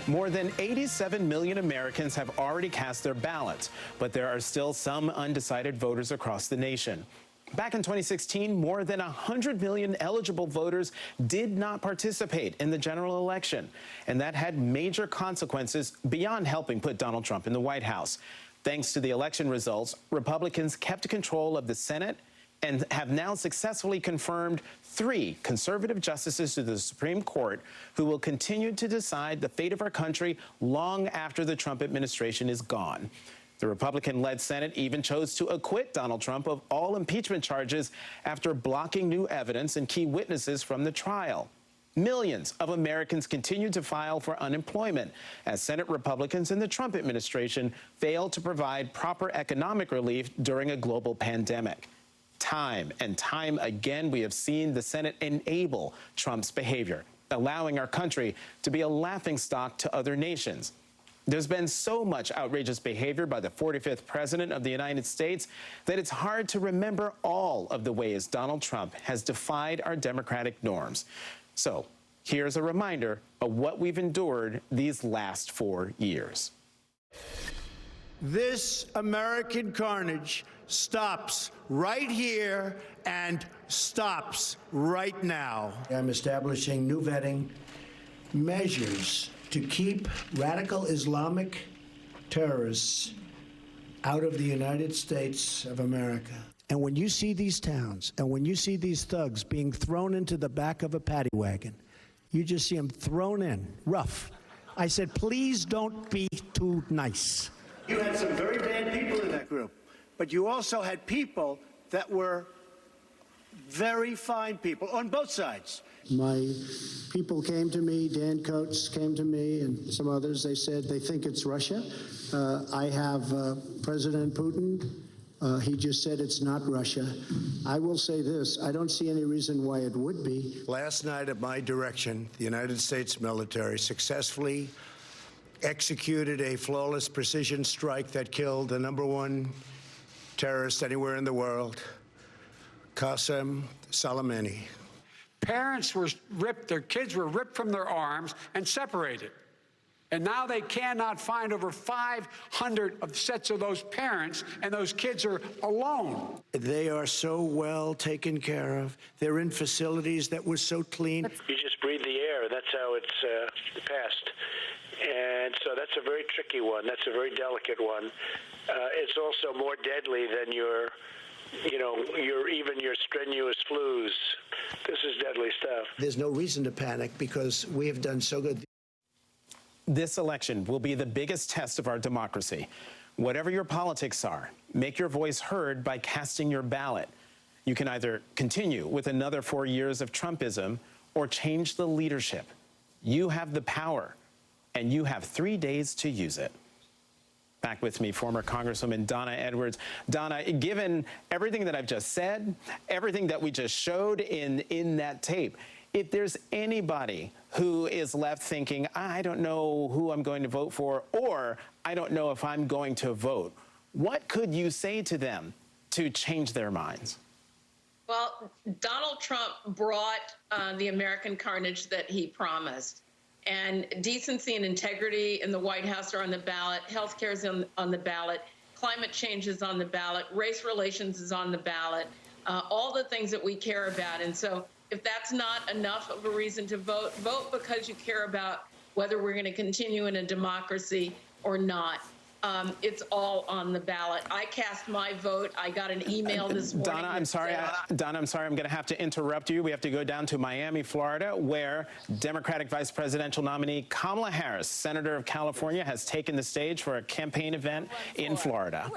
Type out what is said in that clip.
More than 87 million Americans have already cast their ballots, but there are still some undecided voters across the nation. Back in 2016, more than 100 million eligible voters did not participate in the general election, and that had major consequences beyond helping put Donald Trump in the White House. Thanks to the election results, Republicans kept control of the Senate and have now successfully confirmed 3 conservative justices to the Supreme Court who will continue to decide the fate of our country long after the Trump administration is gone. The Republican-led Senate even chose to acquit Donald Trump of all impeachment charges after blocking new evidence and key witnesses from the trial. Millions of Americans continue to file for unemployment as Senate Republicans and the Trump administration failed to provide proper economic relief during a global pandemic. Time and time again, we have seen the Senate enable Trump's behavior, allowing our country to be a laughingstock to other nations. There's been so much outrageous behavior by the 45th president of the United States that it's hard to remember all of the ways Donald Trump has defied our democratic norms. So here's a reminder of what we've endured these last 4 years. This American carnage stops right here and stops right now. I'm establishing new vetting measures to keep radical Islamic terrorists out of the United States of America. And when you see these towns and when you see these thugs being thrown into the back of a paddy wagon, you just see them thrown in, rough. I said, please don't be too nice. You had some very bad people in that group, but you also had people that were very fine people on both sides. My people came to me, Dan Coates came to me and some others. They said they think it's Russia. I have President Putin. He just said it's not Russia. I will say this, I don't see any reason why it would be. Last night at my direction, the United States military successfully executed a flawless precision strike that killed the #1 terrorist anywhere in the world, Qasem Soleimani. Parents were ripped, their kids were ripped from their arms and separated. And now they cannot find over 500 of sets of those parents, and those kids are alone. They are so well taken care of. They're in facilities that were so clean. You just breathe the air. That's how it's passed. And so that's a very tricky one. That's a very delicate one. It's also more deadly than your strenuous flus. This is deadly stuff. There's no reason to panic because we have done so good. This election will be the biggest test of our democracy. Whatever your politics are, make your voice heard by casting your ballot. You can either continue with another 4 years of Trumpism or change the leadership. You have the power, and you have 3 days to use it. Back with me, former Congresswoman Donna Edwards. Donna, given everything that I've just said, everything that we just showed in that tape, if there's anybody who is left thinking, I don't know who I'm going to vote for, or I don't know if I'm going to vote, what could you say to them to change their minds? Well, Donald Trump brought the American carnage that he promised. And decency and integrity in the White House are on the ballot. Healthcare is on the ballot. Climate change is on the ballot. Race relations is on the ballot. All the things that we care about. And so if that's not enough of a reason to vote, vote because you care about whether we're going to continue in a democracy or not. It's all on the ballot. I cast my vote. I got an email this morning. Donna, I'm sorry. Donna, I'm sorry. I'm going to have to interrupt you. We have to go down to Miami, Florida, where Democratic Vice Presidential nominee Kamala Harris, Senator of California, has taken the stage for a campaign event in Florida.